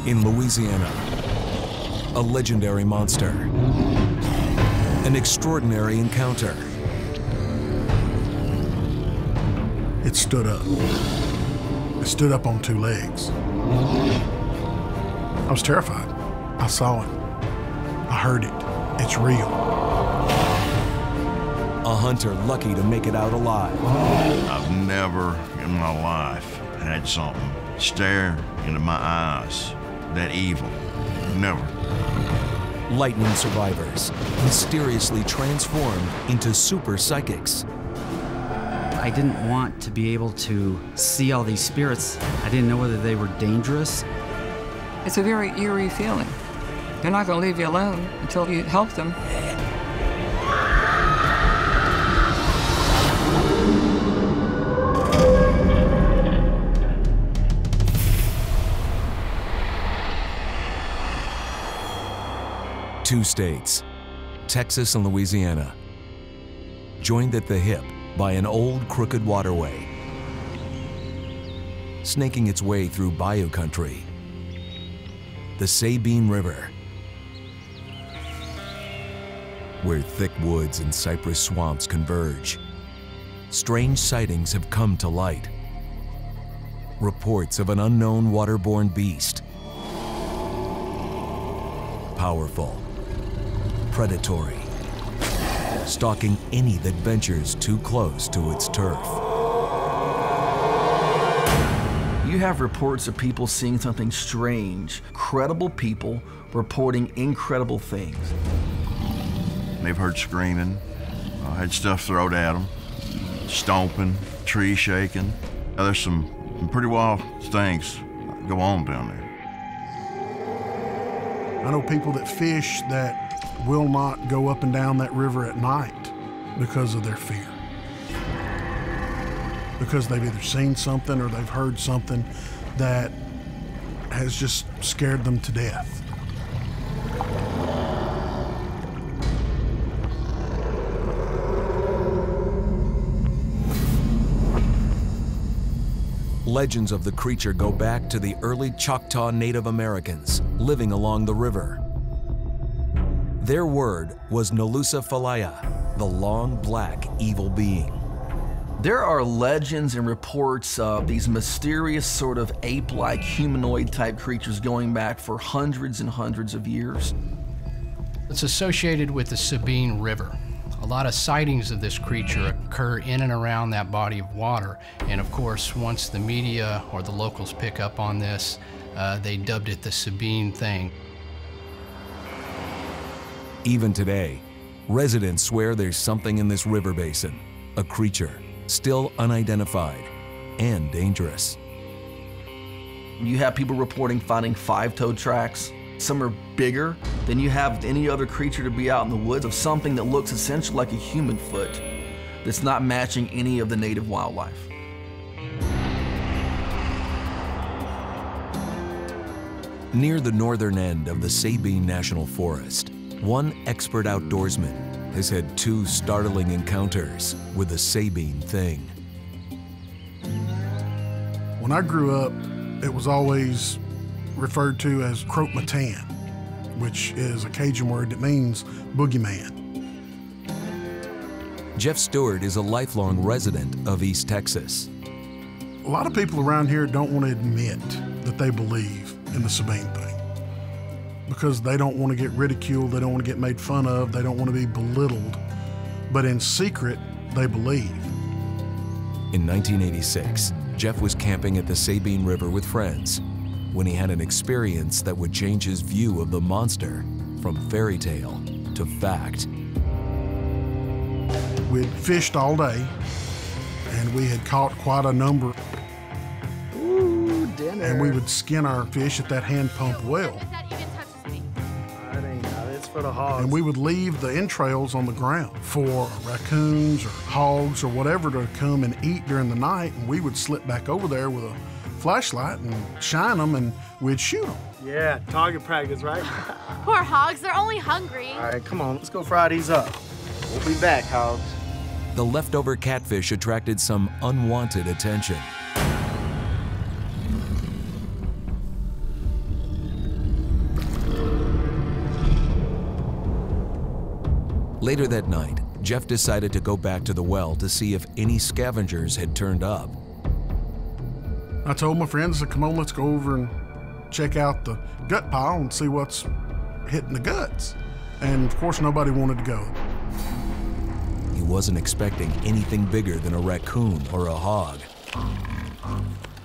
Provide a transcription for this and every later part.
In Louisiana, a legendary monster, an extraordinary encounter. It stood up. It stood up on two legs. I was terrified. I saw it. I heard it. It's real. A hunter lucky to make it out alive. I've never in my life had something stare into my eyes that evil. Never. Lightning survivors, mysteriously transformed into super psychics. I didn't want to be able to see all these spirits. I didn't know whether they were dangerous. It's a very eerie feeling. They're not going to leave you alone until you help them. Two states, Texas and Louisiana, joined at the hip by an old crooked waterway, snaking its way through bayou country, the Sabine River, where thick woods and cypress swamps converge. Strange sightings have come to light. Reports of an unknown waterborne beast, powerful, predatory, stalking any that ventures too close to its turf. You have reports of people seeing something strange, credible people reporting incredible things. They've heard screaming, had stuff thrown at them, stomping, trees shaking. There's some pretty wild things go on down there. I know people that fish that will not go up and down that river at night because of their fear. Because they've either seen something or they've heard something that has just scared them to death. Legends of the creature go back to the early Choctaw Native Americans living along the river. Their word was Nalusafalaya, the long black evil being. There are legends and reports of these mysterious sort of ape-like humanoid type creatures going back for hundreds and hundreds of years. It's associated with the Sabine River. A lot of sightings of this creature occur in and around that body of water. And of course, once the media or the locals pick up on this, they dubbed it the Sabine Thing. Even today, residents swear there's something in this river basin, a creature still unidentified and dangerous. You have people reporting finding five-toed tracks. Some are bigger than you have any other creature to be out in the woods, of something that looks essentially like a human foot that's not matching any of the native wildlife. Near the northern end of the Sabine National Forest, one expert outdoorsman has had two startling encounters with the Sabine Thing. When I grew up, it was always referred to as croque-mitaine, which is a Cajun word that means boogeyman. Jeff Stewart is a lifelong resident of East Texas. A lot of people around here don't want to admit that they believe in the Sabine Thing because they don't want to get ridiculed, they don't want to get made fun of, they don't want to be belittled, but in secret, they believe. In 1986, Jeff was camping at the Sabine River with friends when he had an experience that would change his view of the monster from fairy tale to fact. We'd fished all day, and we had caught quite a number. Ooh, dinner. And we would skin our fish at that hand pump well. For the hogs. And we would leave the entrails on the ground for raccoons or hogs or whatever to come and eat during the night, and we would slip back over there with a flashlight and shine them, and we'd shoot them. Yeah, target practice, right? Poor hogs, they're only hungry. All right, come on, let's go fry these up. We'll be back, hogs. The leftover catfish attracted some unwanted attention. Later that night, Jeff decided to go back to the well to see if any scavengers had turned up. I told my friends to come on, let's go over and check out the gut pile and see what's hitting the guts. And of course, nobody wanted to go. He wasn't expecting anything bigger than a raccoon or a hog.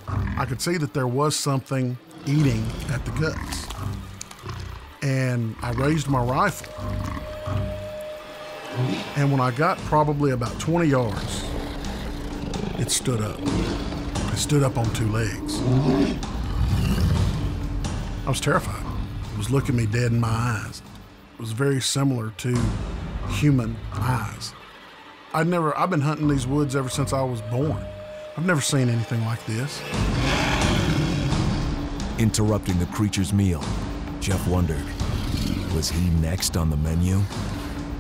I could see that there was something eating at the guts. And I raised my rifle. And when I got probably about 20 yards, it stood up. It stood up on two legs. I was terrified. It was looking me dead in my eyes. It was very similar to human eyes. I've been hunting these woods ever since I was born. I've never seen anything like this. Interrupting the creature's meal, Jeff wondered, was he next on the menu?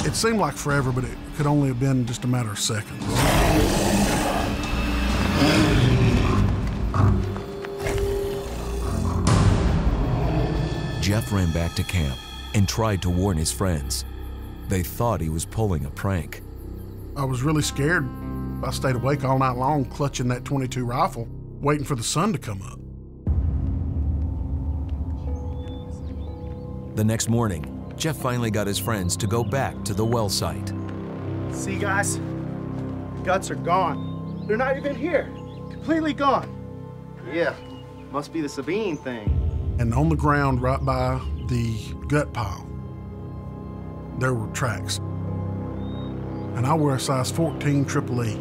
It seemed like forever, but it could only have been just a matter of seconds. Jeff ran back to camp and tried to warn his friends. They thought he was pulling a prank. I was really scared. I stayed awake all night long, clutching that .22 rifle, waiting for the sun to come up. The next morning, Jeff finally got his friends to go back to the well site. See, guys? The guts are gone. They're not even here. Completely gone. Yeah, must be the Sabine thing. And on the ground right by the gut pile, there were tracks. And I wear a size 14 triple E.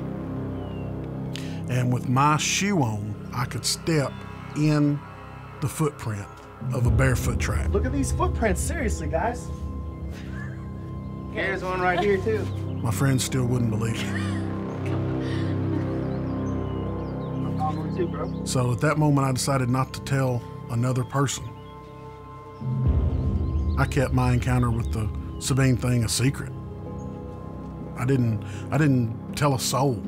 And with my shoe on, I could step in the footprint of a barefoot track. Look at these footprints, seriously, guys. There's one right here, too. My friends still wouldn't believe it. I found one too, bro. So at that moment, I decided not to tell another person. I kept my encounter with the Sabine thing a secret. I didn't tell a soul.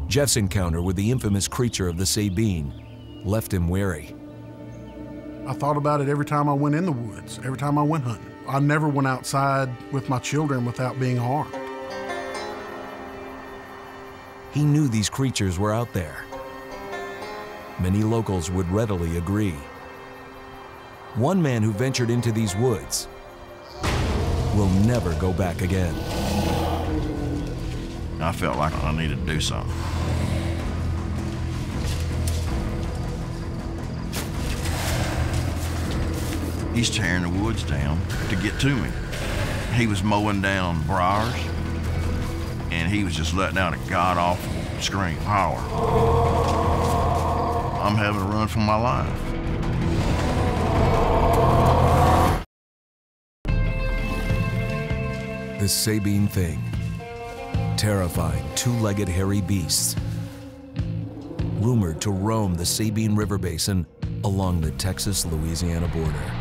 Jeff's encounter with the infamous creature of the Sabine left him wary. I thought about it every time I went in the woods, every time I went hunting. I never went outside with my children without being armed. He knew these creatures were out there. Many locals would readily agree. One man who ventured into these woods will never go back again. I felt like I needed to do something. He's tearing the woods down to get to me. He was mowing down briars, and he was just letting out a god-awful scream, holler. I'm having to run for my life. The Sabine thing. Terrifying two-legged hairy beasts. Rumored to roam the Sabine River Basin along the Texas-Louisiana border.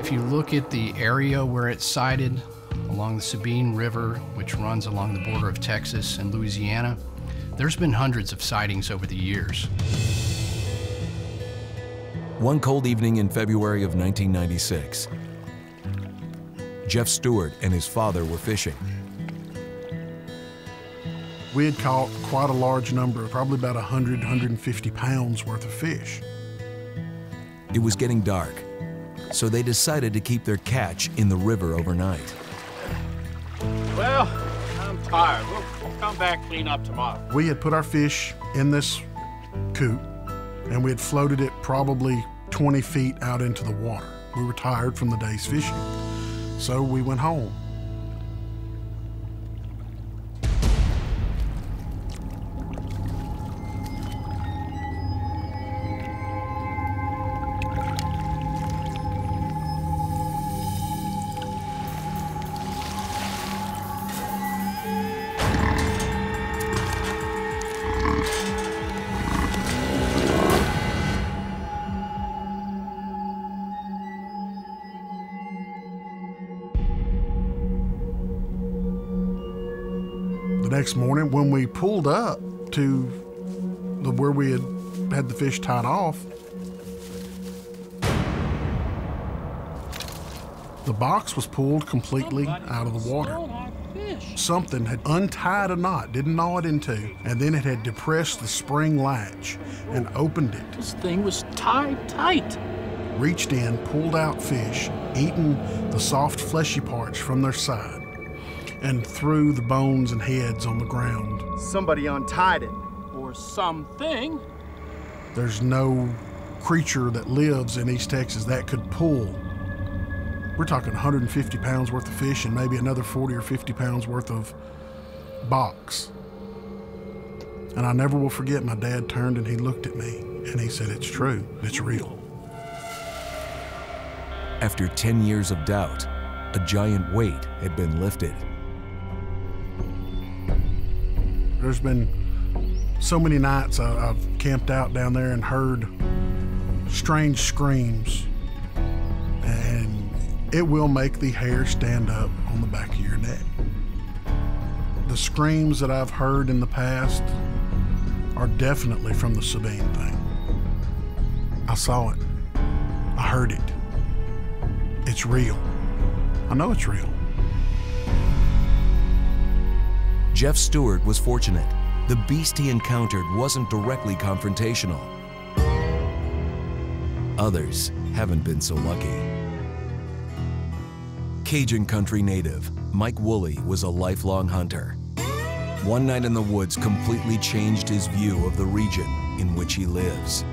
If you look at the area where it's sighted, along the Sabine River, which runs along the border of Texas and Louisiana, there's been hundreds of sightings over the years. One cold evening in February of 1996, Jeff Stewart and his father were fishing. We had caught quite a large number, probably about 100, 150 pounds worth of fish. It was getting dark, so they decided to keep their catch in the river overnight. Well, I'm tired. We'll come back clean up tomorrow. We had put our fish in this coop, and we had floated it probably 20 feet out into the water. We were tired from the day's fishing, so we went home. Next morning, when we pulled up to where we had the fish tied off, The box was pulled completely out of the water. Something had untied a knot, didn't gnaw it in two, and then it had depressed the spring latch and opened it. This thing was tied tight. Reached in, pulled out fish, eaten the soft fleshy parts from their side, and threw the bones and heads on the ground. Somebody untied it. Or something. There's no creature that lives in East Texas that could pull. We're talking 150 pounds worth of fish and maybe another 40 or 50 pounds worth of box. And I never will forget, my dad turned and he looked at me and he said, "It's true, it's real." After 10 years of doubt, a giant weight had been lifted. There's been so many nights I've camped out down there and heard strange screams, and it will make the hair stand up on the back of your neck. The screams that I've heard in the past are definitely from the Sabine thing. I saw it. I heard it. It's real. I know it's real. Jeff Stewart was fortunate. The beast he encountered wasn't directly confrontational. Others haven't been so lucky. Cajun country native Mike Woolley was a lifelong hunter. One night in the woods completely changed his view of the region in which he lives.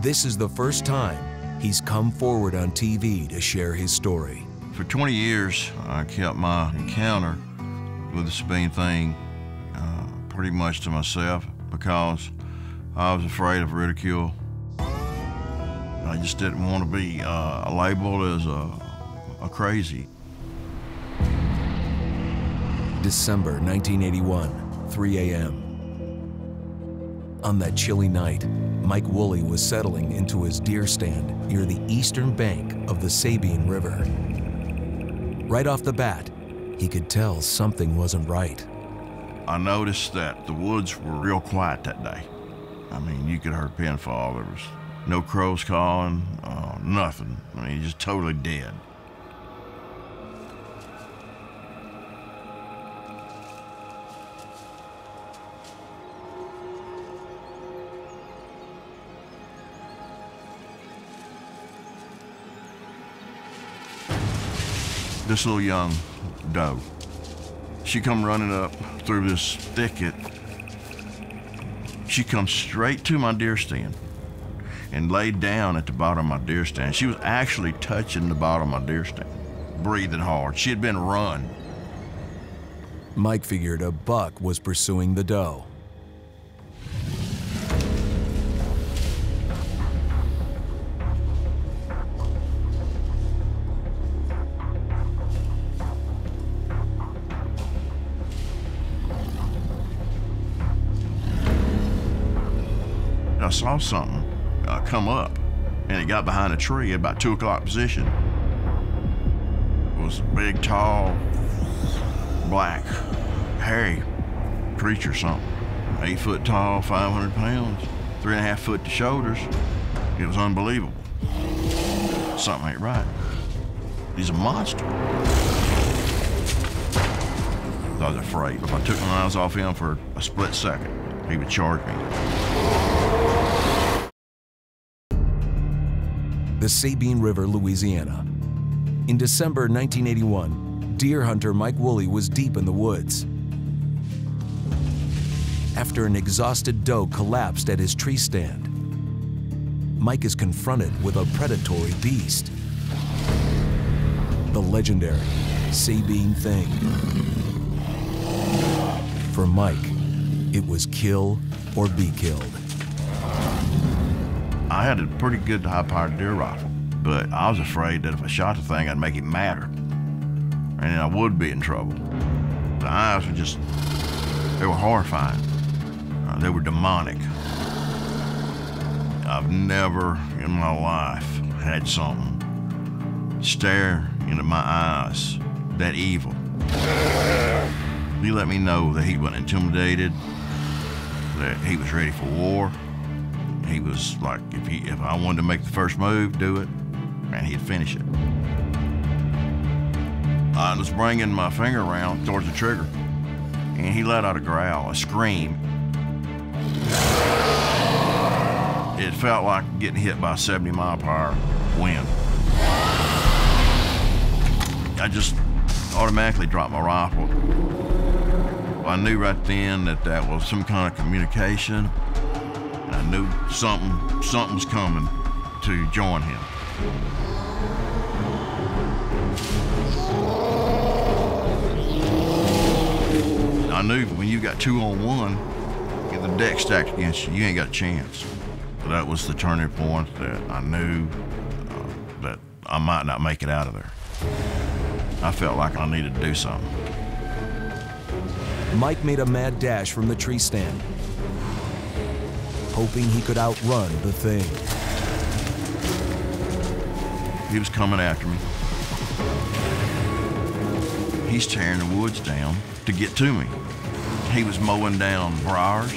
This is the first time he's come forward on TV to share his story. For 20 years, I kept my encounter with the Sabine thing pretty much to myself because I was afraid of ridicule. I just didn't want to be labeled as a crazy. December 1981, 3 a.m. On that chilly night, Mike Woolley was settling into his deer stand near the eastern bank of the Sabine River. Right off the bat, he could tell something wasn't right. I noticed that the woods were real quiet that day. I mean, you could hear pin fall. There was no crows calling, nothing. I mean, just totally dead. This little young doe, she come running up through this thicket. She come straight to my deer stand and laid down at the bottom of my deer stand. She was actually touching the bottom of my deer stand, breathing hard. She had been run. Mike figured a buck was pursuing the doe. I saw something come up, and it got behind a tree at about 2 o'clock position. It was a big, tall, black, hairy creature, something. 8 foot tall, 500 pounds, 3.5 foot to shoulders. It was unbelievable. Something ain't right. He's a monster. I was afraid. If I took my eyes off him for a split second, he would charge me. The Sabine River, Louisiana. In December 1981, deer hunter Mike Woolley was deep in the woods. After an exhausted doe collapsed at his tree stand, Mike is confronted with a predatory beast. The legendary Sabine Thing. For Mike, it was kill or be killed. I had a pretty good high-powered deer rifle, but I was afraid that if I shot the thing, I'd make it matter, and then I would be in trouble. The eyes were just, they were horrifying. They were demonic. I've never in my life had something stare into my eyes that evil. He let me know that he wasn't intimidated, that he was ready for war. He was like, if I wanted to make the first move, do it. and he'd finish it. I was bringing my finger around towards the trigger, and he let out a growl, a scream. It felt like getting hit by a 70-mile-per-hour wind. I just automatically dropped my rifle. I knew right then that that was some kind of communication. And I knew something was coming to join him. I knew when you got 2 on 1, and the deck stacked against you, you ain't got a chance. So that was the turning point that I knew that I might not make it out of there. I felt like I needed to do something. Mike made a mad dash from the tree stand, hoping he could outrun the thing. He was coming after me. He's tearing the woods down to get to me. He was mowing down briars,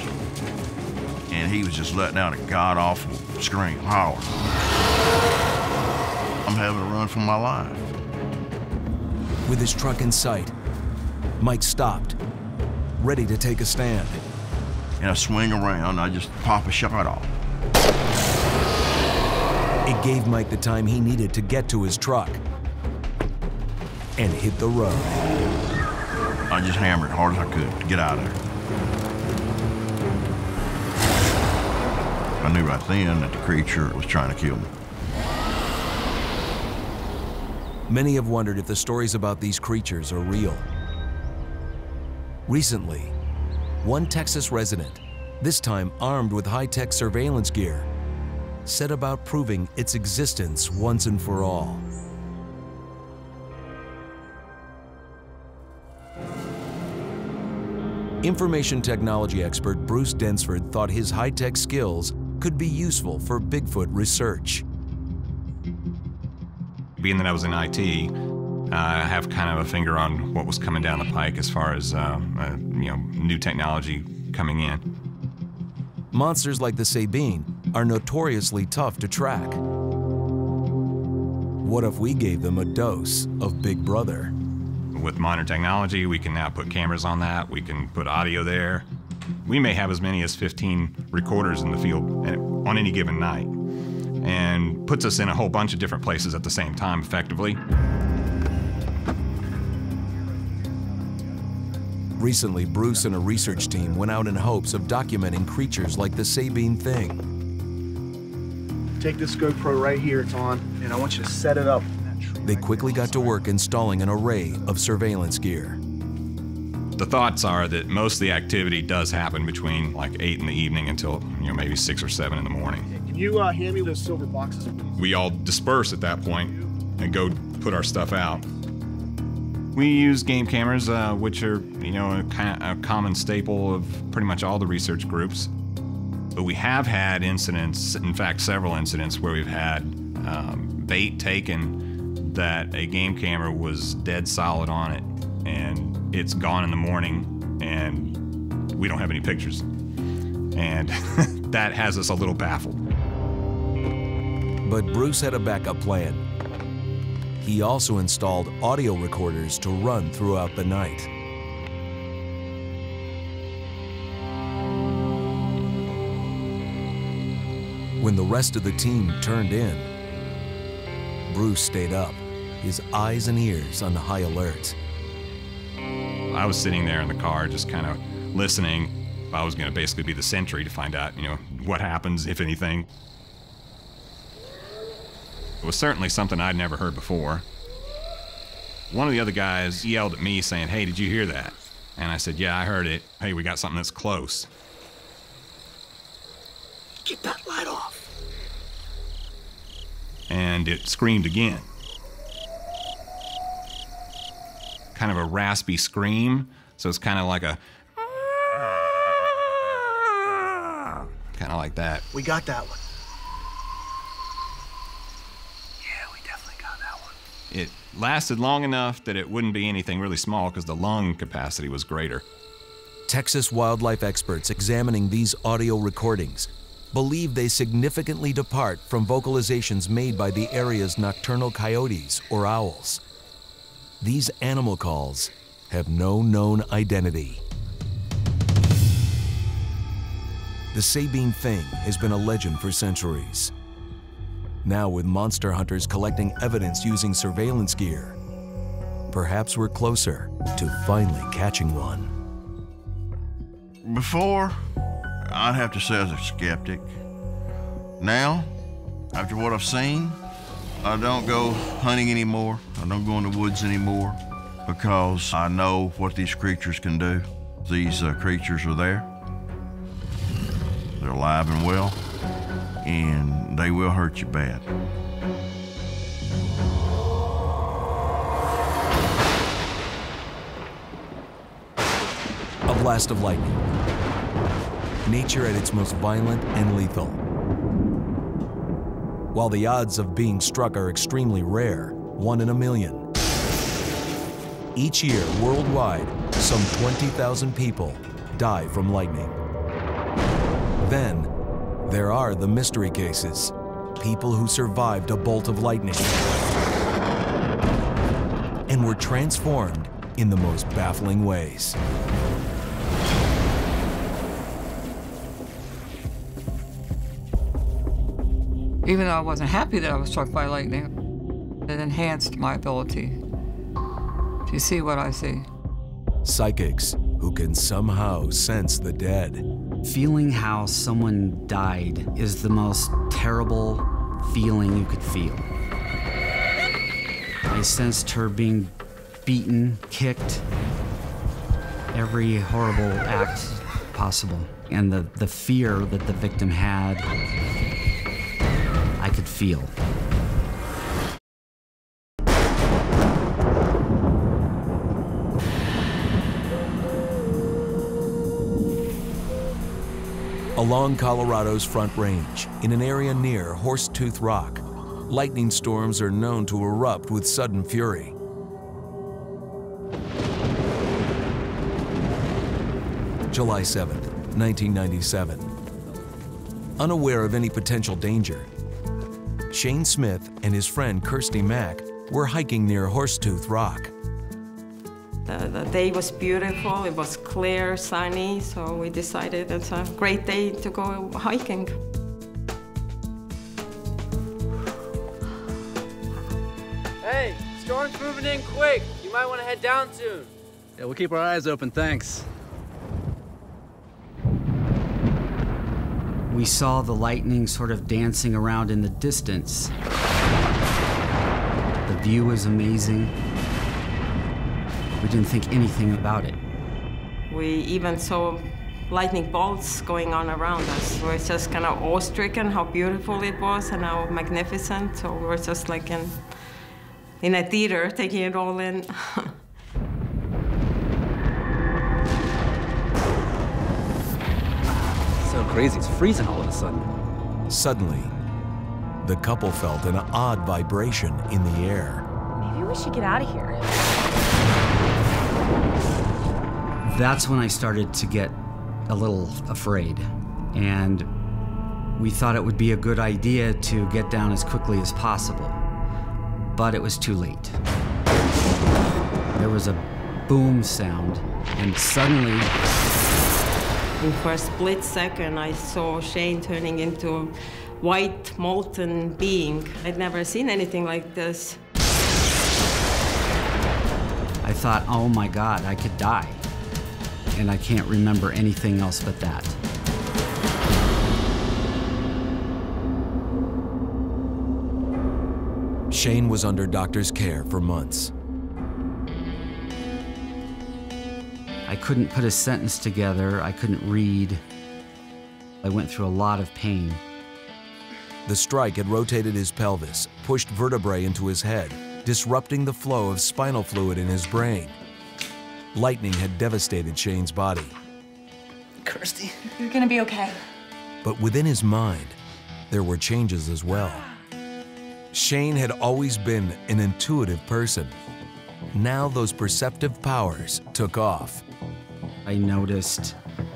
and he was just letting out a god-awful scream, holler. I'm having to run for my life. With his truck in sight, Mike stopped, ready to take a stand. And I swing around, I just pop a shot off. It gave Mike the time he needed to get to his truck and hit the road. I just hammered as hard as I could to get out of there. I knew right then that the creature was trying to kill me. Many have wondered if the stories about these creatures are real. Recently, one Texas resident, this time armed with high-tech surveillance gear, set about proving its existence once and for all. Information technology expert Bruce Densford thought his high-tech skills could be useful for Bigfoot research. Being that I was in IT, I have kind of a finger on what was coming down the pike as far as new technology coming in. Monsters like the Sabine are notoriously tough to track. What if we gave them a dose of Big Brother? With modern technology, we can now put cameras on that, we can put audio there. We may have as many as 15 recorders in the field on any given night, and puts us in a whole bunch of different places at the same time effectively. Recently, Bruce and a research team went out in hopes of documenting creatures like the Sabine Thing. Take this GoPro right here, it's on, and I want you to set it up. They quickly got to work installing an array of surveillance gear. The thoughts are that most of the activity does happen between like 8 in the evening until maybe 6 or 7 in the morning. Can you hand me those silver boxes? We all disperse at that point and go put our stuff out. We use game cameras, which are a common staple of pretty much all the research groups. But we have had incidents, in fact several incidents, where we've had bait taken that a game camera was dead solid on it, and it's gone in the morning, and we don't have any pictures. And that has us a little baffled. But Bruce had a backup plan. He also installed audio recorders to run throughout the night. When the rest of the team turned in, Bruce stayed up, his eyes and ears on high alert. I was sitting there in the car just kind of listening. I was going to basically be the sentry to find out, what happens, if anything. It was certainly something I'd never heard before. One of the other guys yelled at me saying, "Hey, did you hear that?" And I said, "Yeah, I heard it. Hey, we got something that's close." Get that light off. And it screamed again. Kind of a raspy scream, so it's kind of like a... kind of like that. We got that one. Yeah, we definitely got that one. It lasted long enough that it wouldn't be anything really small because the lung capacity was greater. Texas wildlife experts examining these audio recordings believe they significantly depart from vocalizations made by the area's nocturnal coyotes or owls. These animal calls have no known identity. The Sabine Thing has been a legend for centuries. Now, with monster hunters collecting evidence using surveillance gear, perhaps we're closer to finally catching one. Before, I'd have to say I was a skeptic. Now, after what I've seen, I don't go hunting anymore. I don't go in the woods anymore because I know what these creatures can do. These creatures are there. They're alive and well, and they will hurt you bad. A blast of lightning. Nature at its most violent and lethal. While the odds of being struck are extremely rare, 1 in a million. Each year, worldwide, some 20,000 people die from lightning. Then, there are the mystery cases, people who survived a bolt of lightning and were transformed in the most baffling ways. Even though I wasn't happy that I was struck by lightning, it enhanced my ability to see what I see. Psychics who can somehow sense the dead. Feeling how someone died is the most terrible feeling you could feel. I sensed her being beaten, kicked, every horrible act possible. And the fear that the victim had, I could feel. Along Colorado's Front Range, in an area near Horsetooth Rock, lightning storms are known to erupt with sudden fury. July 7th, 1997. Unaware of any potential danger, Shane Smith and his friend Kirsty Mack were hiking near Horsetooth Rock. The day was beautiful, it was clear, sunny, so we decided it's a great day to go hiking. Hey, storm's moving in quick. You might want to head down soon. Yeah, we'll keep our eyes open, thanks. We saw the lightning sort of dancing around in the distance. The view was amazing. We didn't think anything about it. We even saw lightning bolts going on around us. We were just kind of awe-stricken how beautiful it was and how magnificent. So we were just like in a theater, taking it all in. So crazy, it's freezing all of a sudden. Suddenly, the couple felt an odd vibration in the air. Maybe we should get out of here. That's when I started to get a little afraid, and we thought it would be a good idea to get down as quickly as possible, but it was too late. There was a boom sound, and suddenly, for a split second, I saw Shane turning into a white, molten being. I'd never seen anything like this. I thought, oh my God, I could die. And I can't remember anything else but that. Shane was under doctor's care for months. I couldn't put a sentence together. I couldn't read. I went through a lot of pain. The strike had rotated his pelvis, pushed vertebrae into his head, disrupting the flow of spinal fluid in his brain. Lightning had devastated Shane's body. Kirsty. You're gonna be okay. But within his mind, there were changes as well. Shane had always been an intuitive person. Now those perceptive powers took off. I noticed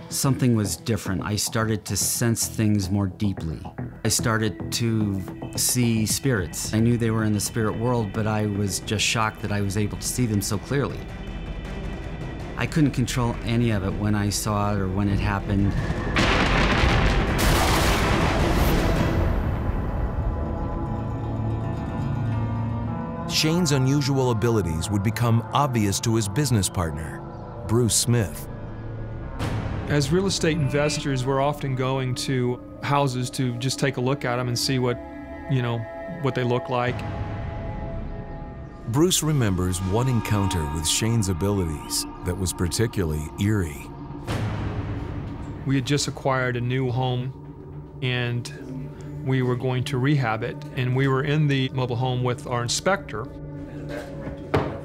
Something was different. I started to sense things more deeply. I started to see spirits. I knew they were in the spirit world, but I was just shocked that I was able to see them so clearly. I couldn't control any of it when I saw it or when it happened. Shane's unusual abilities would become obvious to his business partner, Bruce Smith. As real estate investors, we're often going to houses to just take a look at them and see what they look like. Bruce remembers one encounter with Shane's abilities that was particularly eerie. We had just acquired a new home and we were going to rehab it, and we were in the mobile home with our inspector.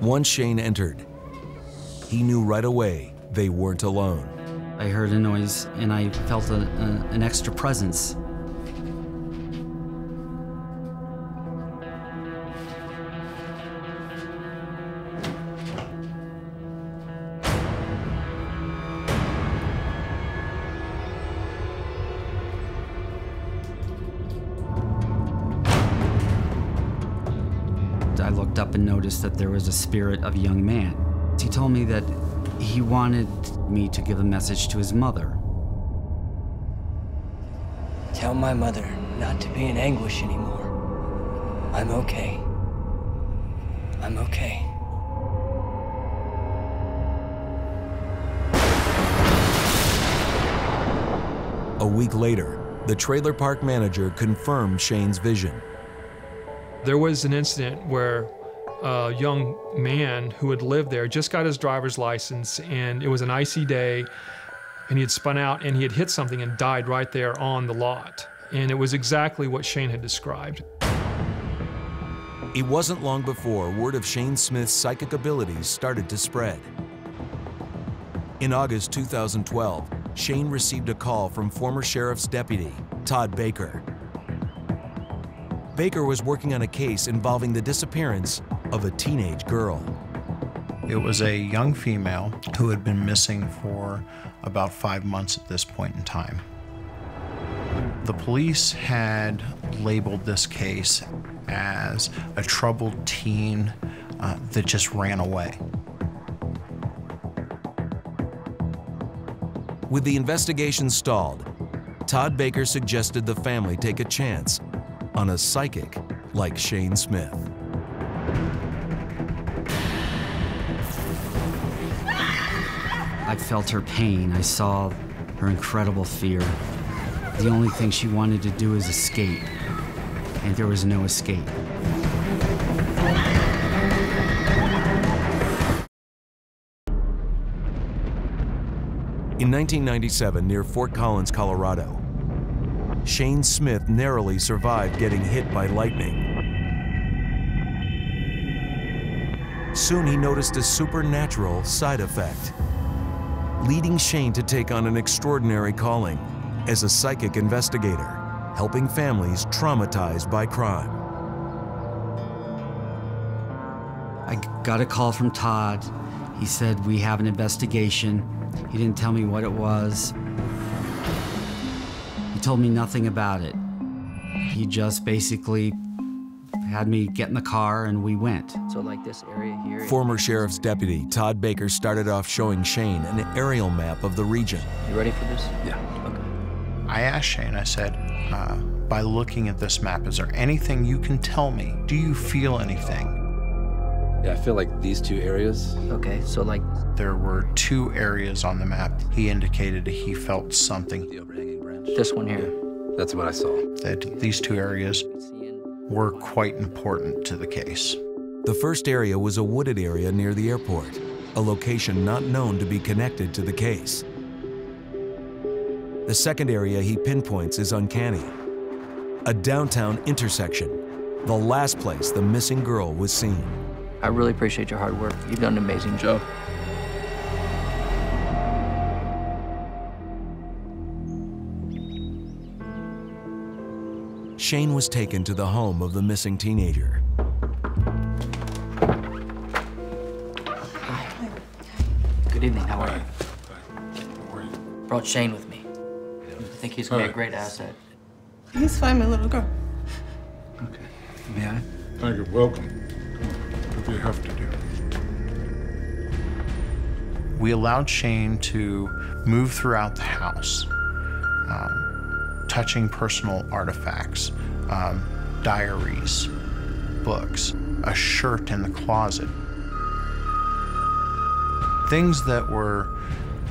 Once Shane entered, he knew right away they weren't alone. I heard a noise and I felt an extra presence. I looked up and noticed that there was a spirit of a young man. He told me that he wanted me to give a message to his mother. Tell my mother not to be in anguish anymore. I'm okay. I'm okay. A week later, the trailer park manager confirmed Shane's vision. There was an incident where a young man who had lived there just got his driver's license, and it was an icy day, and he had spun out and he had hit something and died right there on the lot. And it was exactly what Shane had described. It wasn't long before word of Shane Smith's psychic abilities started to spread. In August 2012, Shane received a call from former sheriff's deputy, Todd Baker. Baker was working on a case involving the disappearance of a teenage girl. It was a young female who had been missing for about 5 months at this point in time. The police had labeled this case as a troubled teen that just ran away. With the investigation stalled, Todd Baker suggested the family take a chance on a psychic like Shane Smith. I felt her pain. I saw her incredible fear. The only thing she wanted to do is escape, and there was no escape. In 1997, near Fort Collins, Colorado, Shane Smith narrowly survived getting hit by lightning. Soon he noticed a supernatural side effect, leading Shane to take on an extraordinary calling as a psychic investigator, helping families traumatized by crime. I got a call from Todd. He said, "We have an investigation." He didn't tell me what it was. He told me nothing about it. He just basically had me get in the car and we went. So like this area here. Former sheriff's deputy Todd Baker started off showing Shane an aerial map of the region. You ready for this? Yeah. Okay. I asked Shane, I said, by looking at this map, is there anything you can tell me? Do you feel anything? Yeah, I feel like these two areas. Okay, so like... There were 2 areas on the map. He indicated he felt something. The overhanging branch. This one here. That's what I saw. That these 2 areas were quite important to the case. The first area was a wooded area near the airport, a location not known to be connected to the case. The second area he pinpoints is uncanny, a downtown intersection, the last place the missing girl was seen. I really appreciate your hard work. You've done an amazing job. Shane was taken to the home of the missing teenager. Good evening, how are you? brought Shane with me. I think he's gonna be a great asset. He's fine, my little girl. Okay. May I? Thank you. Welcome. What do you have to do? We allowed Shane to move throughout the house, touching personal artifacts, diaries, books, a shirt in the closet. Things that were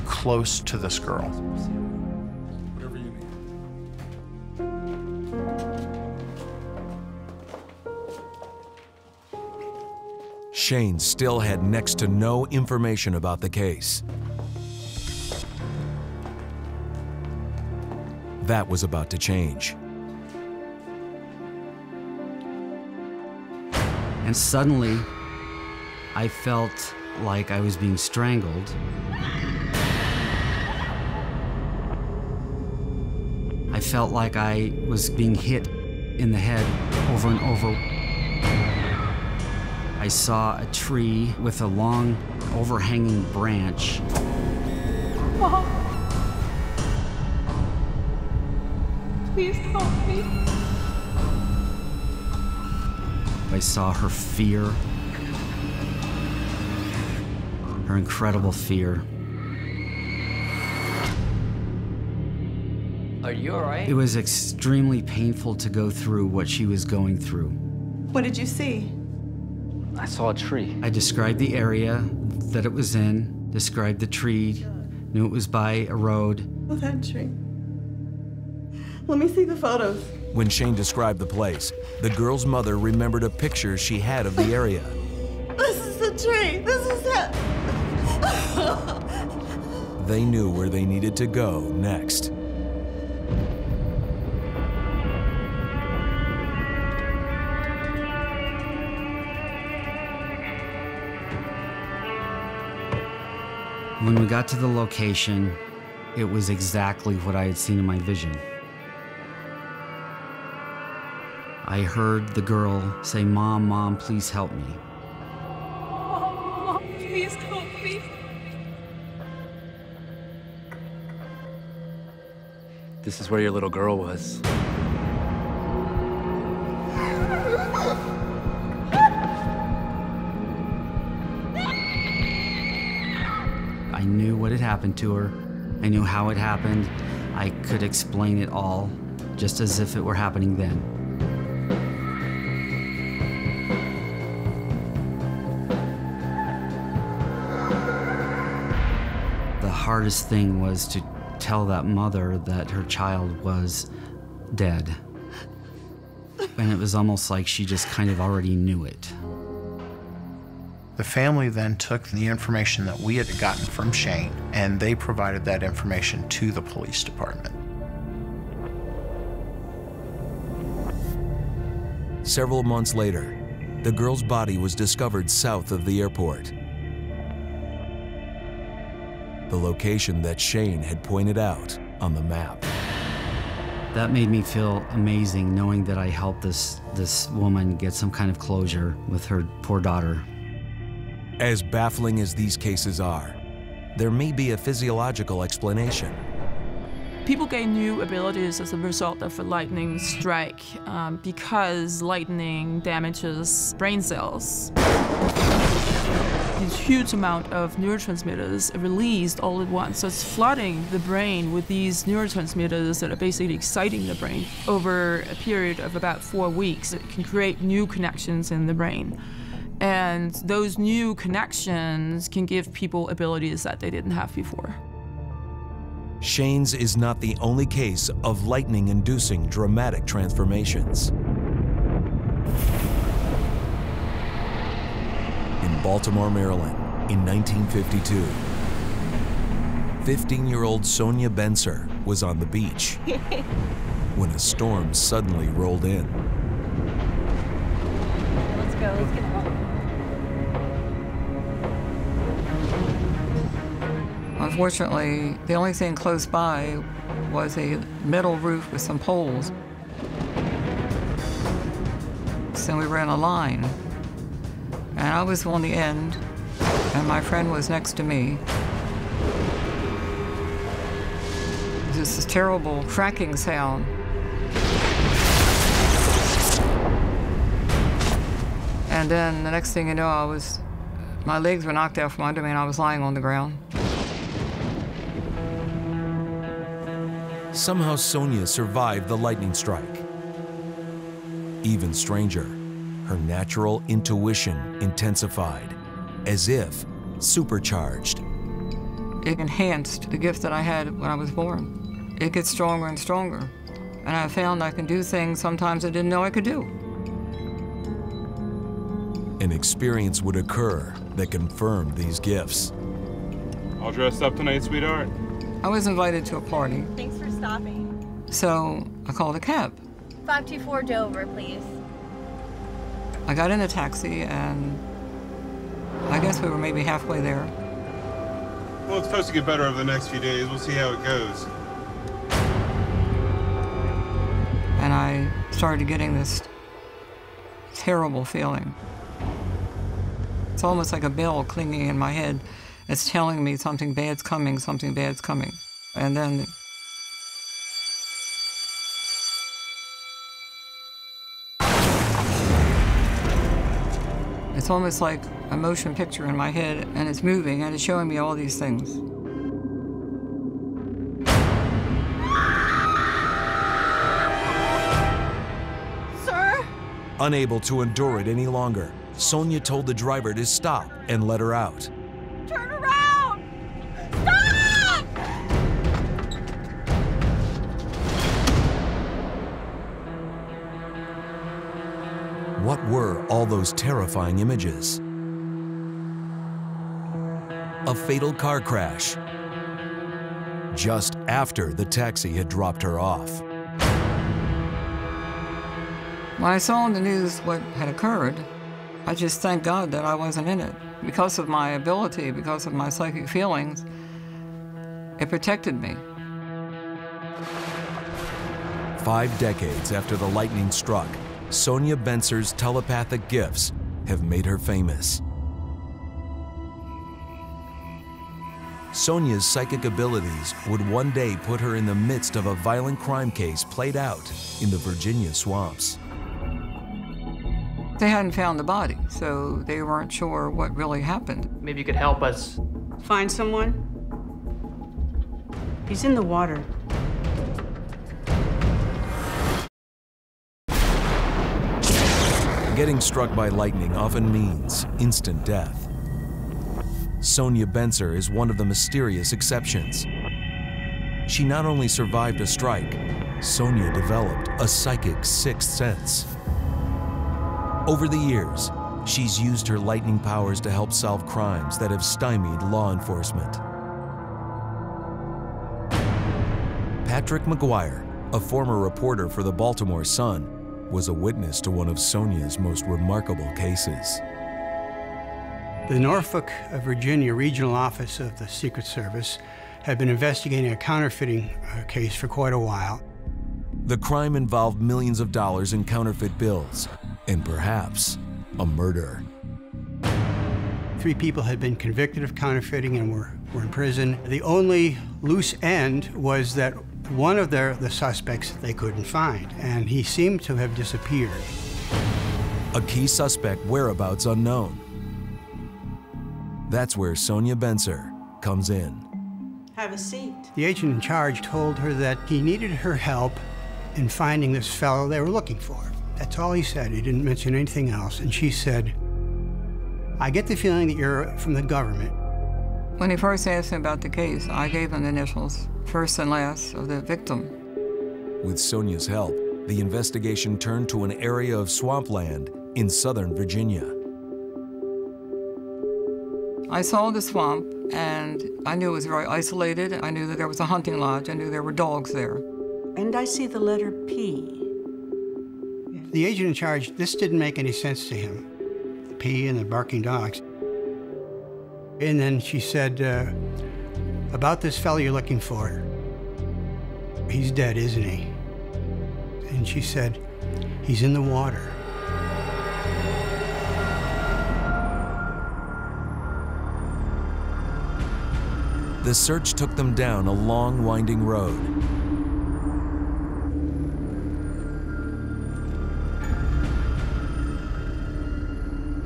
close to this girl. Whatever you need. Shane still had next to no information about the case. That was about to change. And suddenly, I felt like I was being strangled. I felt like I was being hit in the head over and over. I saw a tree with a long, overhanging branch. Mom. Please help me. I saw her fear, her incredible fear. Are you all right? It was extremely painful to go through what she was going through. What did you see? I saw a tree. I described the area that it was in, described the tree, knew it was by a road. Oh, that tree. Let me see the photos. When Shane described the place, the girl's mother remembered a picture she had of the area. This is the tree. This is it. They knew where they needed to go next. When we got to the location, it was exactly what I had seen in my vision. I heard the girl say, "Mom, Mom, please help me." Mom, please help me. This is where your little girl was. I knew what had happened to her. I knew how it happened. I could explain it all, just as if it were happening then. The hardest thing was to tell that mother that her child was dead. And it was almost like she just kind of already knew it. The family then took the information that we had gotten from Shane, and they provided that information to the police department. Several months later, the girl's body was discovered south of the airport. The location that Shane had pointed out on the map. That made me feel amazing, knowing that I helped this woman get some kind of closure with her poor daughter. As baffling as these cases are, there may be a physiological explanation. People gain new abilities as a result of a lightning strike because lightning damages brain cells. This huge amount of neurotransmitters are released all at once, so it's flooding the brain with these neurotransmitters that are basically exciting the brain. Over a period of about 4 weeks, it can create new connections in the brain. And those new connections can give people abilities that they didn't have before. Shane's is not the only case of lightning-inducing dramatic transformations. In Baltimore, Maryland, in 1952, 15-year-old Sonia Benser was on the beach when a storm suddenly rolled in. Let's go, let's get home. Unfortunately, the only thing close by was a metal roof with some poles. So we were in a line, and I was on the end, and my friend was next to me. this terrible cracking sound. And then the next thing you know, my legs were knocked out from under me and I was lying on the ground. Somehow Sonia survived the lightning strike. Even stranger, her natural intuition intensified, as if supercharged. It enhanced the gift that I had when I was born. It gets stronger and stronger. And I found I can do things sometimes I didn't know I could do. An experience would occur that confirmed these gifts. All dressed up tonight, sweetheart? I was invited to a party, Thanks for stopping. so I called a cab. 524 Dover, please. I got in a taxi and I guess we were maybe halfway there. Well, it's supposed to get better over the next few days. We'll see how it goes. And I started getting this terrible feeling. It's almost like a bell clinging in my head. It's telling me something bad's coming, something bad's coming. And then it's almost like a motion picture in my head, and it's moving, and it's showing me all these things. Sir? Unable to endure it any longer, Sonia told the driver to stop and let her out. Turn around! Stop! What were all those terrifying images? A fatal car crash, just after the taxi had dropped her off. When I saw on the news what had occurred, I just thank God that I wasn't in it. Because of my ability, because of my psychic feelings, it protected me. 5 decades after the lightning struck, Sonia Benser's telepathic gifts have made her famous. Sonia's psychic abilities would one day put her in the midst of a violent crime case played out in the Virginia swamps. They hadn't found the body, so they weren't sure what really happened. Maybe you could help us. Find someone? He's in the water. Getting struck by lightning often means instant death. Sonia Benser is one of the mysterious exceptions. She not only survived a strike, Sonia developed a psychic sixth sense. Over the years, she's used her lightning powers to help solve crimes that have stymied law enforcement. Patrick McGuire, a former reporter for the Baltimore Sun, was a witness to one of Sonia's most remarkable cases. The Norfolk, Virginia Regional Office of the Secret Service had been investigating a counterfeiting case for quite a while. The crime involved millions of dollars in counterfeit bills, and perhaps a murder. 3 people had been convicted of counterfeiting and were in prison. The only loose end was that one of the suspects they couldn't find, and he seemed to have disappeared. A key suspect whereabouts unknown. That's where Sonia Benser comes in. Have a seat. The agent in charge told her that he needed her help in finding this fellow they were looking for. That's all he said. He didn't mention anything else. And she said, I get the feeling that you're from the government. When he first asked me about the case, I gave him the initials, first and last, of the victim. With Sonia's help, the investigation turned to an area of swampland in southern Virginia. I saw the swamp, and I knew it was very isolated. I knew that there was a hunting lodge. I knew there were dogs there. And I see the letter P. The agent in charge, this didn't make any sense to him. The P and the barking dogs. And then she said, about this fellow you're looking for, he's dead, isn't he? And she said, he's in the water. The search took them down a long, winding road.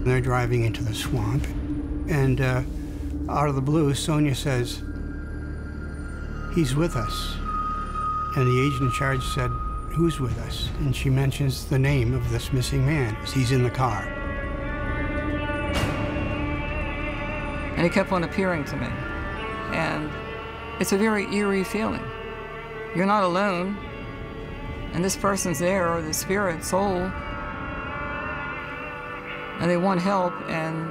They're driving into the swamp, and out of the blue, Sonia says, "He's with us." And the agent in charge said, "Who's with us?" And she mentions the name of this missing man. He's in the car. And he kept on appearing to me. And it's a very eerie feeling. You're not alone, and this person's there, or the spirit, soul, and they want help, and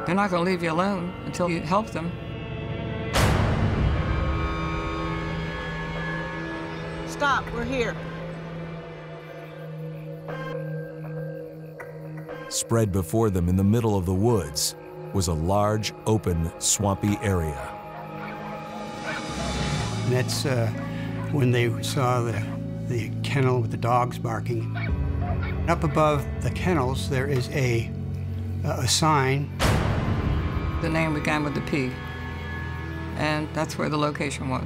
they're not going to leave you alone until you help them. Stop, we're here. Spread before them in the middle of the woods was a large, open, swampy area. And that's when they saw the kennel with the dogs barking. Up above the kennels, there is a sign. The name began with the P, and that's where the location was.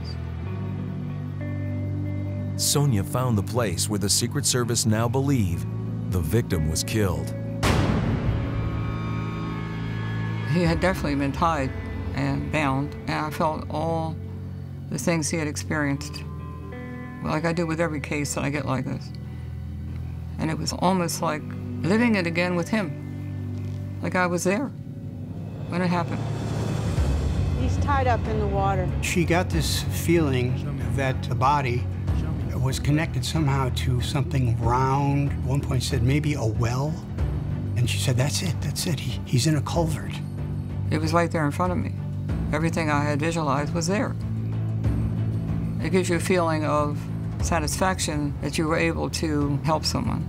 Sonia found the place where the Secret Service now believe the victim was killed. He had definitely been tied and bound, and I felt all the things he had experienced, like I do with every case that I get like this. And it was almost like living it again with him, like I was there when it happened. He's tied up in the water. She got this feeling that the body was connected somehow to something round. At one point said maybe a well. And she said, that's it, he's in a culvert. It was right there in front of me. Everything I had visualized was there. It gives you a feeling of satisfaction that you were able to help someone.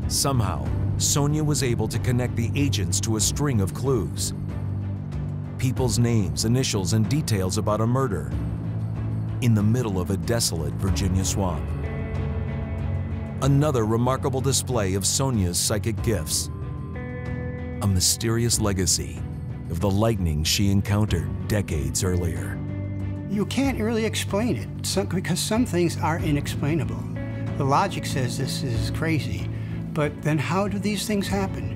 Somehow, Sonia was able to connect the agents to a string of clues. People's names, initials, and details about a murder in the middle of a desolate Virginia swamp. Another remarkable display of Sonia's psychic gifts. A mysterious legacy of the lightning she encountered decades earlier. You can't really explain it, because some things are inexplainable. The logic says this is crazy, but then how do these things happen?